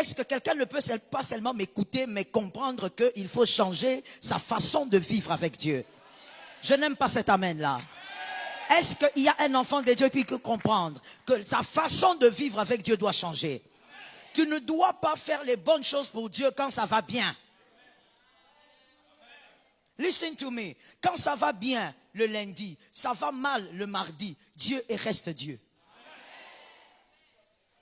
Est-ce que quelqu'un ne peut pas seulement m'écouter, mais comprendre qu'il faut changer sa façon de vivre avec Dieu? Je n'aime pas cet amen-là. Est-ce qu'il y a un enfant de Dieu qui peut comprendre que sa façon de vivre avec Dieu doit changer? Tu ne dois pas faire les bonnes choses pour Dieu quand ça va bien. Listen to me. Quand ça va bien le lundi, ça va mal le mardi, Dieu reste Dieu.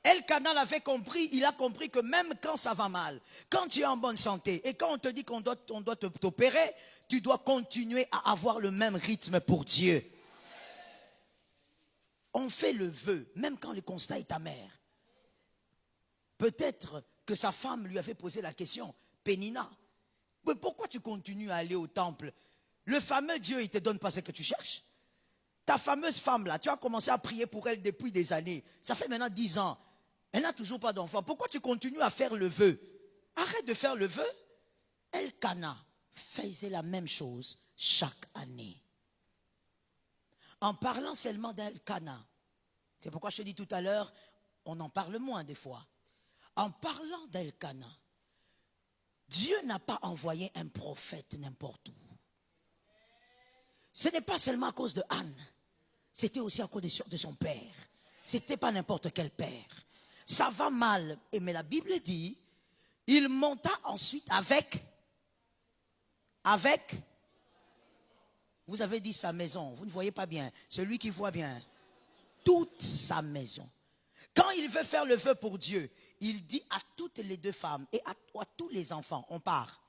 Elkanah l'avait compris, il a compris que même quand ça va mal, quand tu es en bonne santé et quand on te dit qu'on doit t'opérer, tu dois continuer à avoir le même rythme pour Dieu. On fait le vœu, même quand le constat est amer. Peut-être que sa femme lui avait posé la question, Pénina, mais pourquoi tu continues à aller au temple? Le fameux Dieu, il ne te donne pas ce que tu cherches. Ta fameuse femme là, tu as commencé à prier pour elle depuis des années. Ça fait maintenant 10 ans. Elle n'a toujours pas d'enfant. Pourquoi tu continues à faire le vœu? Arrête de faire le vœu. Elkanah faisait la même chose chaque année. En parlant seulement d'Elkanah, c'est pourquoi je te dis tout à l'heure, on en parle moins des fois. En parlant d'Elkanah, Dieu n'a pas envoyé un prophète n'importe où. Ce n'est pas seulement à cause de Anne, c'était aussi à cause de son père. Ce n'était pas n'importe quel père. Ça va mal, mais la Bible dit, il monta ensuite avec, vous avez dit sa maison, vous ne voyez pas bien, celui qui voit bien, toute sa maison. Quand il veut faire le vœu pour Dieu, il dit à toutes les deux femmes et à tous les enfants, on part.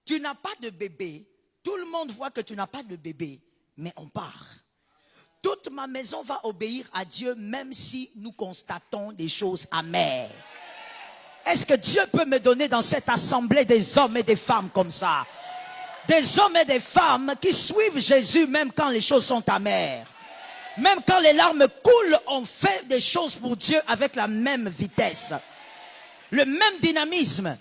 Tu n'as pas de bébé, tout le monde voit que tu n'as pas de bébé, mais on part. Toute ma maison va obéir à Dieu même si nous constatons des choses amères. Est-ce que Dieu peut me donner dans cette assemblée des hommes et des femmes comme ça? Des hommes et des femmes qui suivent Jésus même quand les choses sont amères. Même quand les larmes coulent, on fait des choses pour Dieu avec la même vitesse. Le même dynamisme.